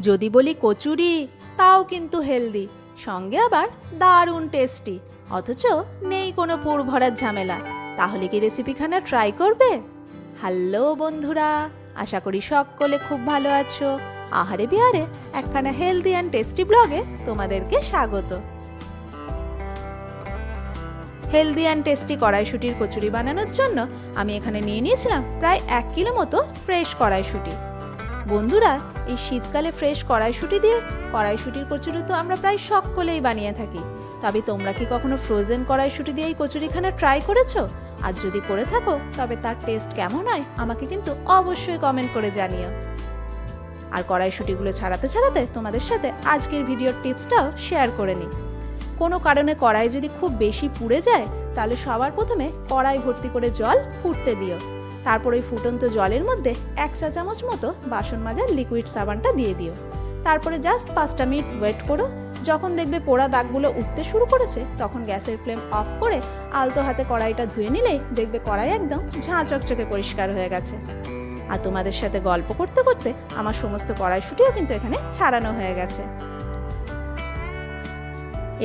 যদি বলি কচুরি, তাও কিন্তু হেলদি, সঙ্গে আবার দারুণ টেস্টি, অথচ নেই কোনো পুর ভরার ঝামেলা। তাহলে কি রেসিপিখানা ট্রাই করবে? হ্যালো বন্ধুরা, আশা করি সকলে খুব ভালো আছো। আহারে বিহারে একখানা হেলদি অ্যান্ড টেস্টি ব্লগে তোমাদেরকে স্বাগত। হেলদি অ্যান্ড টেস্টি কড়াইশুঁটির কচুরি বানানোর জন্য আমি এখানে নিয়ে নিয়েছিলাম প্রায় 1 কিলো মতো ফ্রেশ কড়াইশুঁটি। বন্ধুরা, এই শীতকালে ফ্রেশ কড়াইশুঁটি দিয়ে কড়াইশুঁটির কচুরি তো আমরা প্রায় সকলেই বানিয়ে থাকি। তবে তোমরা কি কখনো ফ্রোজেন কড়াইশুঁটি দিয়ে এই কচুরিখানা ট্রাই করেছো? আর যদি করে থাকো তবে তার টেস্ট কেমন হয় আমাকে কিন্তু অবশ্যই কমেন্ট করে জানিও। আর কড়াইশুঁটিগুলো ছাড়াতে ছাড়াতে তোমাদের সাথে আজকের ভিডিওর টিপসটাও শেয়ার করে নিই। কোনো কারণে কড়াই যদি খুব বেশি পুড়ে যায় তাহলে সবার প্রথমে কড়াই ভর্তি করে জল ফুটতে দিও। তারপর ওই ফুটন্ত জলের মধ্যে 1 চা চামচ মতো বাসন মাজার লিকুইড সাবানটা দিয়ে দিও। তারপরে জাস্ট 5টা মিনিট ওয়েট করো। যখন দেখবে পোড়া দাগগুলো উঠতে শুরু করেছে তখন গ্যাসের ফ্লেম অফ করে আলতো হাতে কড়াইটা ধুয়ে নিলেই দেখবে কড়াই একদম ঝাঁ চকচকে পরিষ্কার হয়ে গেছে। আর তোমাদের সাথে গল্প করতে করতে আমার সমস্ত কড়াইশুঁটিও কিন্তু এখানে ছাড়ানো হয়ে গেছে।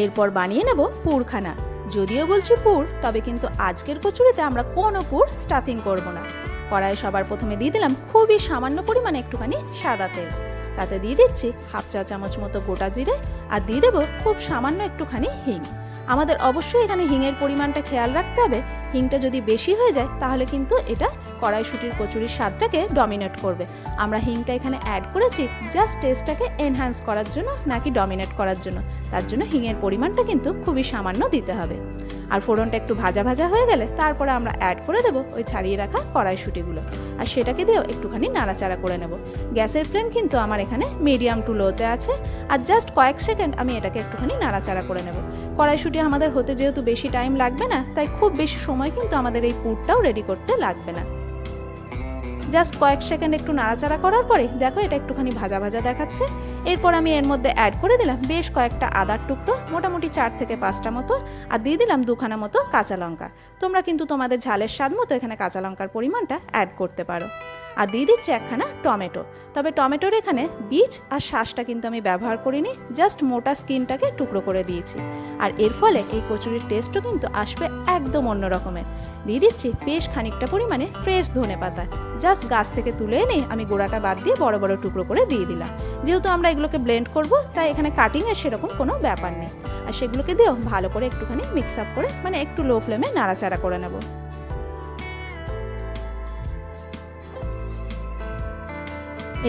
এরপর বানিয়ে নেব পুরখানা। যদিও বলছি পুর, তবে কিন্তু আজকের কচুরিতে আমরা কোনো পুর স্টাফিং করব না। কড়াইয়ে সবার প্রথমে দিয়ে দিলাম খুবই সামান্য পরিমাণে একটুখানি সাদা তেল। তাতে দিয়ে দিচ্ছি 1/2 চা চামচ মতো গোটা জিরে, আর দিয়ে দেবো খুব সামান্য একটুখানি হিং। আমাদের অবশ্যই এখানে হিংয়ের পরিমাণটা খেয়াল রাখতে হবে। হিংটা যদি বেশি হয়ে যায় তাহলে কিন্তু এটা কড়াইশুঁটির কচুরির স্বাদটাকে ডমিনেট করবে। আমরা হিংটা এখানে অ্যাড করেছি জাস্ট টেস্টটাকে এনহ্যান্স করার জন্য, নাকি ডমিনেট করার জন্য। তার জন্য হিংয়ের পরিমাণটা কিন্তু খুবই সামান্য দিতে হবে। আর ফোড়নটা একটু ভাজা ভাজা হয়ে গেলে তারপরে আমরা অ্যাড করে দেবো ওই ছাড়িয়ে রাখা কড়াইশুঁটিগুলো, আর সেটাকে দিয়েও একটুখানি নাড়াচাড়া করে নেব। গ্যাসের ফ্লেম কিন্তু আমার এখানে মিডিয়াম টু লোতে আছে, আর জাস্ট কয়েক সেকেন্ড আমি এটাকে একটুখানি নাড়াচাড়া করে নেব। কড়াইশুঁটি আমাদের হতে যেহেতু বেশি টাইম লাগবে না, তাই খুব বেশি সময় কিন্তু আমাদের এই পুরটাও রেডি করতে লাগবে না। জাস্ট কয়েক সেকেন্ড একটু নাড়াচাড়া করার পরে দেখো এটা একটুখানি ভাজা ভাজা দেখাচ্ছে। এরপর আমি এর মধ্যে অ্যাড করে দিলাম বেশ কয়েকটা আদার টুকরো, মোটামুটি 4 থেকে 5টা মতো, আর দিয়ে দিলাম 2খানা মতো কাঁচা লঙ্কা। তোমরা কিন্তু তোমাদের ঝালের স্বাদ মতো এখানে কাঁচা লঙ্কার পরিমাণটা অ্যাড করতে পারো। আর দিয়ে দিচ্ছি 1খানা টমেটো। তবে টমেটোর এখানে বীজ আর শাঁসটা কিন্তু আমি ব্যবহার করিনি, জাস্ট মোটা স্কিনটাকে টুকরো করে দিয়েছি। আর এর ফলে এই কচুরির টেস্টও কিন্তু আসবে একদম অন্য রকমের। দিয়ে দিচ্ছি বেশ খানিকটা পরিমাণে ফ্রেশ ধনেপাতা। জাস্ট গাছ থেকে তুলে এনে আমি গোড়াটা বাদ দিয়ে বড় বড় টুকরো করে দিয়ে দিলাম। যেহেতু আমরা এগুলোকে ব্লেন্ড করব, তাই এখানে কাটিংয়ের সেরকম কোনো ব্যাপার নেই। আর সেগুলোকে দিয়েও ভালো করে একটুখানি মিক্স আপ করে, মানে একটু লো ফ্লেমে নাড়াচাড়া করে নেব।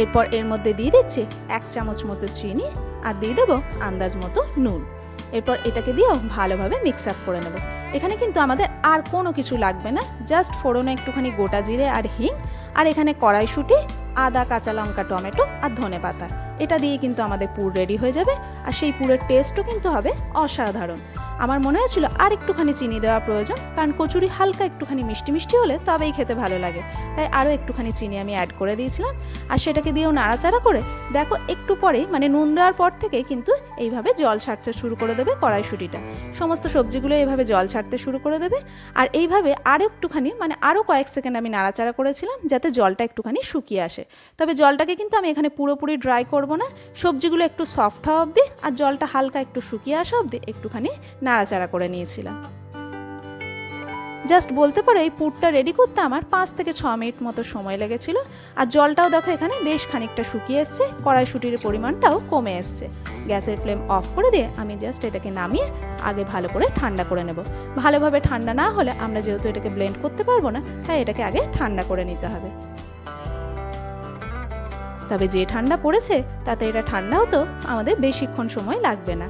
এরপর এর মধ্যে দিয়ে দিচ্ছি 1 চামচ মতো চিনি, আর দিয়ে দেবো আন্দাজ মতো নুন। এরপর এটাকে দিয়েও ভালোভাবে মিক্স আপ করে নেব। এখানে কিন্তু আমাদের আর কোনো কিছু লাগবে না, জাস্ট ফোড়নে একটুখানি গোটা জিরে আর হিং, আর এখানে কড়াইশুঁটি, আদা, কাঁচা লঙ্কা, টমেটো আর ধনেপাতা, এটা দিয়ে কিন্তু আমাদের পুর রেডি হয়ে যাবে। আর সেই পুরের টেস্টও কিন্তু হবে অসাধারণ। আমার মনে হয়েছিল আর একটুখানি চিনি দেওয়া প্রয়োজন, কারণ কচুরি হালকা একটুখানি মিষ্টি মিষ্টি হলে তবেই খেতে ভালো লাগে, তাই আরও একটুখানি চিনি আমি অ্যাড করে দিয়েছিলাম। আর সেটাকে দিয়েও নাড়াচাড়া করে দেখো একটু পরে, মানে নুন দেওয়ার পর থেকে কিন্তু এইভাবে জল ছাড়তে শুরু করে দেবে কড়াইশুঁটিটা। সমস্ত সবজিগুলো এইভাবে জল ছাড়তে শুরু করে দেবে। আর এইভাবে আরও একটুখানি, মানে আরও কয়েক সেকেন্ড আমি নাড়াচাড়া করেছিলাম যাতে জলটা একটুখানি শুকিয়ে আসে। তবে জলটাকে কিন্তু আমি এখানে পুরোপুরি ড্রাই করব না, সবজিগুলো একটু সফট হওয়া অবধি আর জলটা হালকা একটু শুকিয়ে আসা অবধি একটুখানি নাড়াচাড়া করে নিয়েছিলাম। জাস্ট বলতে পারো এই পুরটা রেডি করতে আমার 5 থেকে 6 মিনিট মতো সময় লেগেছিল। আর জলটাও দেখো এখানে বেশ খানিকটা শুকিয়ে এসছে, কড়াইশুঁটির পরিমাণটাও কমে এসছে। গ্যাসের ফ্লেম অফ করে দিয়ে আমি জাস্ট এটাকে নামিয়ে আগে ভালো করে ঠান্ডা করে নেব। ভালোভাবে ঠান্ডা না হলে আমরা যেহেতু এটাকে ব্লেন্ড করতে পারবো না, তাই এটাকে আগে ঠান্ডা করে নিতে হবে। তবে যে ঠান্ডা পড়েছে তাতে এটা ঠান্ডা হতো আমাদের বেশিক্ষণ সময় লাগবে না।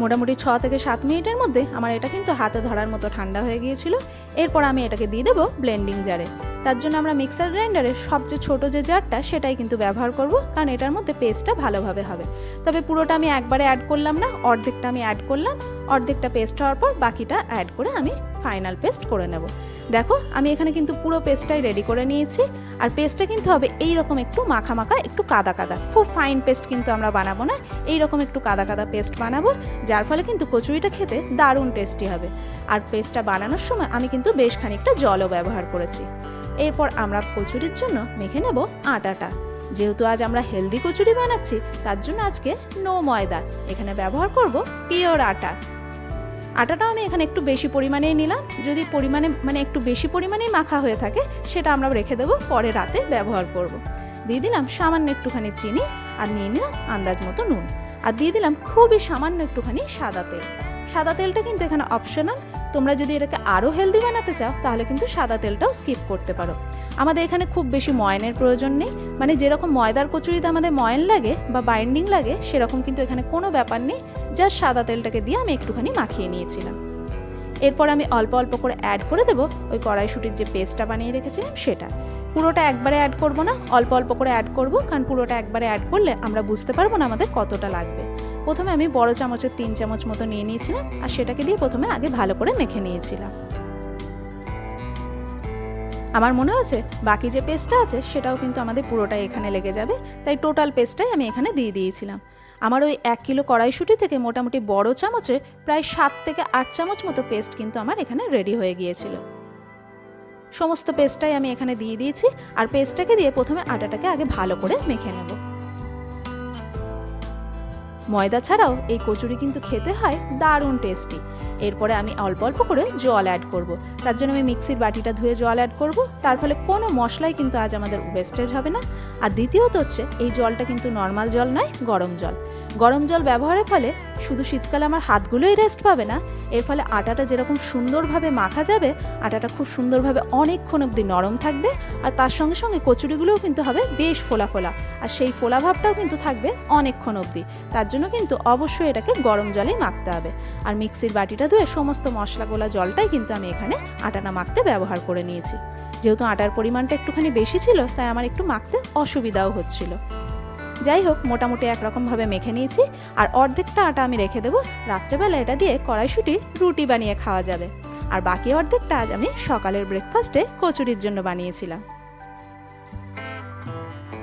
মোটামুটি 6 থেকে 7 মিনিটের মধ্যে আমার এটা কিন্তু হাতে ধরার মতো ঠান্ডা হয়ে গিয়েছিল। এরপর আমি এটাকে দিয়ে দেবো ব্লেন্ডিং জারে। তার জন্য আমরা মিক্সার গ্রাইন্ডারের সবচেয়ে ছোট যে জারটা সেটাই কিন্তু ব্যবহার করব, কারণ এটার মধ্যে পেস্টটা ভালোভাবে হবে। তবে পুরোটা আমি একবারে অ্যাড করলাম না, অর্ধেকটা আমি অ্যাড করলাম। অর্ধেকটা পেস্ট হওয়ার পর বাকিটা অ্যাড করে আমি ফাইনাল পেস্ট করে নেব। দেখো আমি এখানে কিন্তু পুরো পেস্টটাই রেডি করে নিয়েছি। আর পেস্টটা কিন্তু হবে এইরকম একটু মাখা মাখা, একটু কাদা কাদা, খুব ফাইন পেস্ট কিন্তু আমরা বানাবো না, এইরকম একটু কাদা কাদা পেস্ট বানাবো, যার ফলে কিন্তু কচুরিটা খেতে দারুণ টেস্টি হবে। আর পেস্টটা বানানোর সময় আমি কিন্তু বেশ খানিকটা জলও ব্যবহার করেছি। এরপর আমরা কচুরির জন্য মেখে নেব আটাটা। যেহেতু আজ আমরা হেলদি কচুরি বানাচ্ছি, তার জন্য আজকে নো ময়দা, এখানে ব্যবহার করব পিওর আটা। আটাটা আমি এখানে একটু বেশি পরিমাণেই নিলাম। যদি একটু বেশি পরিমাণেই মাখা হয়ে থাকে সেটা আমরা রেখে দেবো, পরে রাতে ব্যবহার করব। দিয়ে দিলাম সামান্য একটুখানি চিনি, আর নিয়ে নিলাম আন্দাজ মতো নুন, আর দিয়ে দিলাম খুবই সামান্য একটুখানি সাদা তেল। সাদা তেলটা কিন্তু এখানে অপশনাল, তোমরা যদি এটাকে আরও হেলদি বানাতে চাও তাহলে কিন্তু সাদা তেলটাও স্কিপ করতে পারো। আমাদের এখানে খুব বেশি ময়নের প্রয়োজন নেই, মানে যেরকম ময়দার কচুরিতে আমাদের ময়ন লাগে বা বাইন্ডিং লাগে সেরকম কিন্তু এখানে কোনো ব্যাপার নেই। জাস্ট সাদা তেলটাকে দিয়ে আমি একটুখানি মাখিয়ে নিয়েছিলাম। এরপর আমি অল্প অল্প করে অ্যাড করে দেবো ওই কড়াইশুঁটির যে পেস্টটা বানিয়ে রেখেছিলাম সেটা। পুরোটা একবারে অ্যাড করব না, অল্প অল্প করে অ্যাড করব, কারণ পুরোটা একবারে অ্যাড করলে আমরা বুঝতে পারবো না আমাদের কতটা লাগবে। প্রথমে আমি বড় চামচের 3 চামচ মতো নিয়ে নিয়েছিলাম, আর সেটাকে দিয়ে প্রথমে আগে ভালো করে মেখে নিয়েছিলাম। আমার মনে হচ্ছে বাকি যে পেস্টটা আছে সেটাও কিন্তু আমাদের পুরোটাই এখানে লেগে যাবে, তাই টোটাল পেস্টটাই আমি এখানে দিয়ে দিয়েছিলাম। আমার ওই 1 কিলো কড়াইশুঁটি থেকে মোটামুটি বড় চামচে প্রায় 7 থেকে 8 চামচ মতো পেস্ট কিন্তু আমার এখানে রেডি হয়ে গিয়েছিল। সমস্ত পেস্টটাই আমি এখানে দিয়ে দিয়েছি, আর পেস্টটাকে দিয়ে প্রথমে আটাটাকে আগে ভালো করে মেখে নেব। ময়দা ছাড়াও এই কচুরি কিন্তু খেতে হয় দারুণ টেস্টি। এরপরে আমি অল্প অল্প করে জল অ্যাড করব। তার জন্য আমি মিক্সির বাটিটা ধুয়ে জল অ্যাড করব, তার ফলে কোনো মশলাই কিন্তু আজ আমাদের ওয়েস্টেজ হবে না। আর দ্বিতীয়ত হচ্ছে এই জলটা কিন্তু নর্মাল জল নয়, গরম জল। গরম জল ব্যবহারের ফলে শুধু শীতকালে আমার হাতগুলোই রেস্ট পাবে না, এর ফলে আটাটা যেরকম সুন্দরভাবে মাখা যাবে, আটাটা খুব সুন্দরভাবে অনেকক্ষণ অবধি নরম থাকবে, আর তার সঙ্গে সঙ্গে কচুরিগুলোও কিন্তু হবে বেশ ফোলা ফোলা, আর সেই ফোলা ভাবটাও কিন্তু থাকবে অনেকক্ষণ অবধি। তার জন্য কিন্তু অবশ্যই এটাকে গরম জলেই মাখতে হবে। আর মিক্সির বাটিটা ধুয়ে সমস্ত মশলা গোলা জলটাই কিন্তু আমি এখানে আটাটা মাখতে ব্যবহার করে নিয়েছি। যেহেতু আটার পরিমাণটা একটুখানি বেশি ছিল, তাই আমার একটু মাখতে অসুবিধাও হচ্ছিল। যাই হোক, মোটামুটি একরকমভাবে মেখে নিয়েছি। আর অর্ধেকটা আটা আমি রেখে দেবো, রাত্রেবেলা এটা দিয়ে কড়াইশুঁটির রুটি বানিয়ে খাওয়া যাবে। আর বাকি অর্ধেকটা আজ আমি সকালের ব্রেকফাস্টে কচুরির জন্য বানিয়েছিলাম।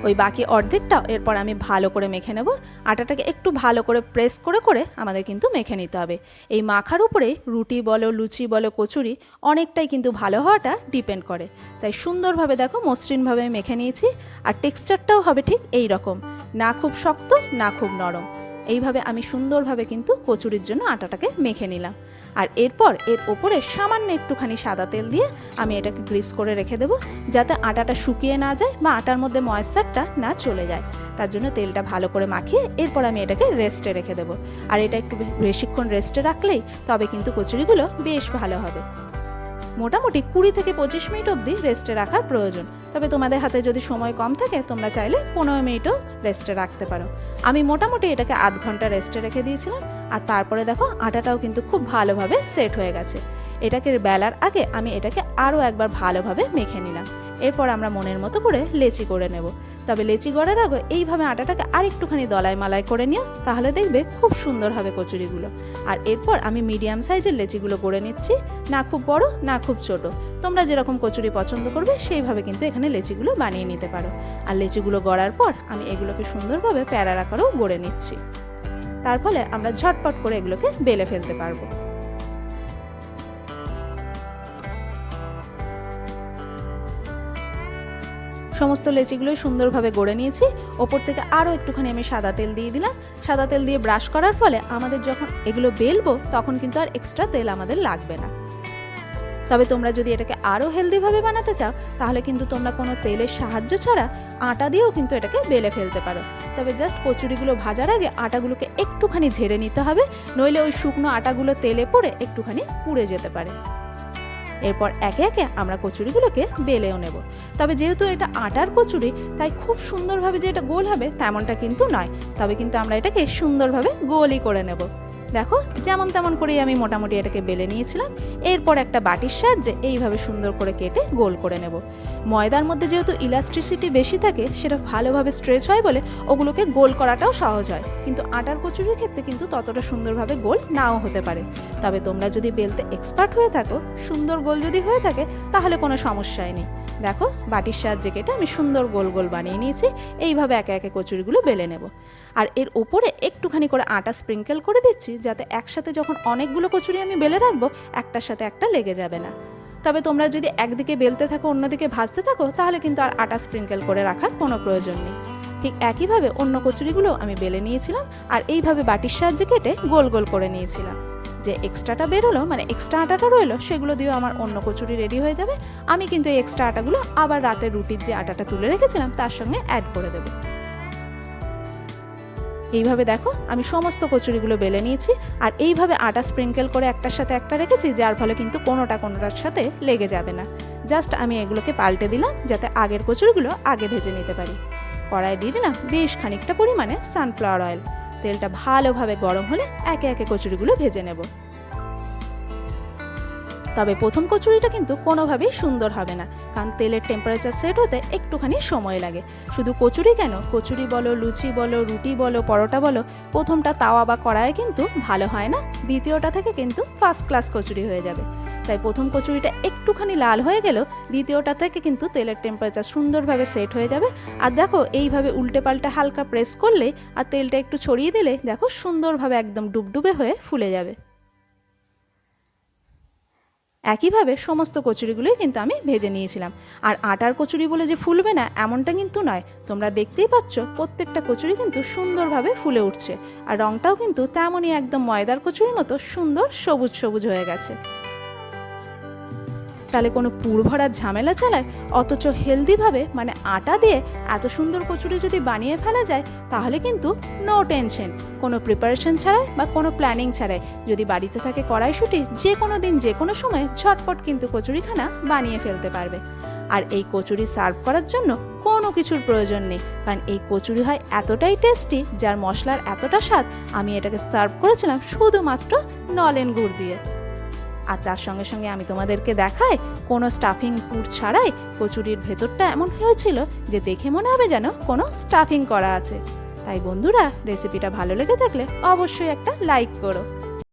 ওই বাকি অর্ধেকটা এরপর আমি ভালো করে মেখে নেব। আটাটাকে একটু ভালো করে প্রেস করে করে আমাদের কিন্তু মেখে নিতে হবে। এই মাখার উপরে রুটি বলো, লুচি বলো, কচুরি অনেকটাই কিন্তু ভালো হওয়াটা ডিপেন্ড করে। তাই সুন্দরভাবে দেখো মসৃণভাবে মেখে নিয়েছি। আর টেক্সচারটাও হবে ঠিক এই রকম, না খুব শক্ত না খুব নরম। এইভাবে আমি সুন্দরভাবে কিন্তু কচুরির জন্য আটাটাকে মেখে নিলাম। আর এরপর এর ওপরে সামান্য একটুখানি সাদা তেল দিয়ে আমি এটাকে গ্রিস করে রেখে দেবো, যাতে আটাটা শুকিয়ে না যায় বা আটার মধ্যে ময়েশ্চারটা না চলে যায়। তার জন্য তেলটা ভালো করে মাখিয়ে এরপর আমি এটাকে রেস্টে রেখে দেবো। আর এটা একটু বেশিক্ষণ রেস্টে রাখলেই তবে কিন্তু কচুরিগুলো বেশ ভালো হবে। মোটামুটি 20 থেকে 25 মিনিট অবধি রেস্টে রাখার প্রয়োজন। তবে তোমাদের হাতে যদি সময় কম থাকে তোমরা চাইলে 15 মিনিটও রেস্টে রাখতে পারো। আমি মোটামুটি এটাকে আধ ঘন্টা রেস্টে রেখে দিয়েছিলাম। আর তারপরে দেখো আটাটাও কিন্তু খুব ভালোভাবে সেট হয়ে গেছে। এটাকে বেলার আগে আমি এটাকে আরও একবার ভালোভাবে মেখে নিলাম। এরপর আমরা মনের মতো করে লেচি করে নেব। তবে লেচি গড়ার আগে এইভাবে আটাটাকে আর একটুখানি দলাই মালাই করে নিও, তাহলে দেখবে খুব সুন্দর হবে কচুরিগুলো। আর এরপর আমি মিডিয়াম সাইজের লেচিগুলো গড়ে নিচ্ছি, না খুব বড় না খুব ছোট। তোমরা যেরকম কচুরি পছন্দ করবে সেইভাবে কিন্তু এখানে লেচিগুলো বানিয়ে নিতে পারো। আর লেচিগুলো গড়ার পর আমি এগুলোকে সুন্দরভাবে প্যারার আকারেও গড়ে নিচ্ছি। তার ফলে আমরা ঝটপট করে এগুলোকে বেলে ফেলতে পারবো। সমস্ত লেচিগুলোই সুন্দরভাবে গড়ে নিয়েছি। ওপর থেকে আরও একটুখানি আমি সাদা তেল দিয়ে দিলাম। সাদা তেল দিয়ে ব্রাশ করার ফলে আমাদের যখন এগুলো বেলবো তখন কিন্তু আর এক্সট্রা তেল আমাদের লাগবে না। তবে তোমরা যদি এটাকে আরও হেলদিভাবে বানাতে চাও তাহলে কিন্তু তোমরা কোনো তেলের সাহায্য ছাড়া আটা দিয়েও কিন্তু এটাকে বেলে ফেলতে পারো। তবে জাস্ট কচুরিগুলো ভাজার আগে আটাগুলোকে একটুখানি ঝেড়ে নিতে হবে, নইলে ওই শুকনো আটাগুলো তেলে পড়ে একটুখানি পুড়ে যেতে পারে। এরপর একে একে আমরা কচুরিগুলোকে বেলেও নেব। তবে যেহেতু এটা আটার কচুরি, তাই খুব সুন্দরভাবে যে এটা গোল হবে তেমনটা কিন্তু নয়। তবে কিন্তু আমরা এটাকে সুন্দরভাবে গোলই করে নেব। দেখো যেমন তেমন করেই আমি মোটামুটি এটাকে বেলে নিয়েছিলাম। এরপর একটা বাটির সাহায্যে এইভাবে সুন্দর করে কেটে গোল করে নেব। ময়দার মধ্যে যেহেতু ইলাস্টিসিটি বেশি থাকে, সেটা ভালোভাবে স্ট্রেচ হয় বলে ওগুলোকে গোল করাটাও সহজ হয়। কিন্তু আটার কচুরির ক্ষেত্রে কিন্তু ততটা সুন্দরভাবে গোল নাও হতে পারে। তবে তোমরা যদি বেলতে এক্সপার্ট হয়ে থাকো, সুন্দর গোল যদি হয়ে থাকে, তাহলে কোনো সমস্যাই নেই। দেখো বাটির সাহায্যে কেটে আমি সুন্দর গোল গোল বানিয়ে নিয়েছি। এইভাবে একে একে কচুরিগুলো বেলে নেব। আর এর ওপরে একটুখানি করে আটা স্প্রিঙ্কেল করে দিচ্ছি, যাতে একসাথে যখন অনেকগুলো কচুরি আমি বেলে রাখবো, একটার সাথে একটা লেগে যাবে না। তবে তোমরা যদি একদিকে বেলতে থাকো অন্যদিকে ভাজতে থাকো, তাহলে কিন্তু আর আটা স্প্রিঙ্কেল করে রাখার কোনো প্রয়োজন নেই। ঠিক একইভাবে অন্য কচুরিগুলো আমি বেলে নিয়েছিলাম আর এইভাবে বাটির সাহায্যে কেটে গোল গোল করে নিয়েছিলাম। যে এক্সট্রাটা বেরোলো, মানে এক্সট্রা আটাটা রইলো, সেগুলো দিয়েও আমার অন্য কচুরি রেডি হয়ে যাবে। আমি কিন্তু এই এক্সট্রা আটাগুলো আবার রাতের রুটির যে আটাটা তুলে রেখেছিলাম তার সঙ্গে অ্যাড করে দেবো। এইভাবে দেখো আমি সমস্ত কচুরিগুলো বেলে নিয়েছি আর এইভাবে আটা স্প্রিঙ্কেল করে একটার সাথে একটা রেখেছি, যার ফলে কিন্তু কোনোটার সাথে লেগে যাবে না। জাস্ট আমি এগুলোকে পাল্টে দিলাম যাতে আগের কচুরিগুলো আগে ভেজে নিতে পারি। কড়াইয়ে দিয়ে দিলাম বেশ খানিকটা পরিমাণে সানফ্লাওয়ার অয়েল। তেলটা ভালোভাবে গরম হলে একে একে কচুরিগুলো ভেজে নেব। তবে প্রথম কচুরিটা কিন্তু কোনোভাবেই সুন্দর হবে না, কারণ তেলের টেম্পারেচার সেট হতে একটুখানি সময় লাগে। শুধু কচুরি কেন, কচুরি বলো, লুচি বলো, রুটি বলো, পরোটা বলো, প্রথমটা তাওয়া বা কড়াইয়ে কিন্তু ভালো হয় না, দ্বিতীয়টা থেকে কিন্তু ফার্স্ট ক্লাস কচুরি হয়ে যাবে। তাই প্রথম কচুরিটা একটুখানি লাল হয়ে গেল, দ্বিতীয়টা থেকে কিন্তু তেলের টেম্পারেচার সুন্দরভাবে সেট হয়ে যাবে। আর দেখো এইভাবে উল্টে পাল্টে হালকা প্রেস করলে আর তেলটা একটু ছড়িয়ে দিলে দেখো সুন্দরভাবে একদম ডুবডুবে হয়ে ফুলে যাবে। একইভাবে সমস্ত কচুরিগুলোই কিন্তু আমি ভেজে নিয়েছিলাম। আর আটার কচুরি বলে যে ফুলবে না এমনটা কিন্তু নয়, তোমরা দেখতেই পাচ্ছ প্রত্যেকটা কচুরি কিন্তু সুন্দরভাবে ফুলে উঠছে। আর রঙটাও কিন্তু তেমনই একদম ময়দার কচুরির মতো সুন্দর সবুজ সবুজ হয়ে গেছে। তাহলে কোনো পুর ভরার ঝামেলা চালায়, অথচ হেলদিভাবে মানে আটা দিয়ে এত সুন্দর কচুরি যদি বানিয়ে ফেলা যায়, তাহলে কিন্তু নো টেনশন, কোনো প্রিপারেশন ছাড়াই বা কোনো প্ল্যানিং ছাড়াই যদি বাড়িতে থাকে কড়াইশুঁটি, যে কোনো দিন যে কোনো সময় ঝটপট কিন্তু কচুরিখানা বানিয়ে ফেলতে পারবে। আর এই কচুরি সার্ভ করার জন্য কোনো কিছুর প্রয়োজন নেই, কারণ এই কচুরি হয় এতটাই টেস্টি, যার মশলার এতটা স্বাদ, আমি এটাকে সার্ভ করেছিলাম শুধুমাত্র নলেন গুড় দিয়ে। আর তার সঙ্গে সঙ্গে আমি তোমাদেরকে দেখাই কোনো স্টাফিং পুর ছাড়াই কচুরির ভেতরটা এমন হয়েছিল যে দেখে মনে হবে যেন কোনো স্টাফিং করা আছে। তাই বন্ধুরা, রেসিপিটা ভালো লেগে থাকলে অবশ্যই একটা লাইক করো।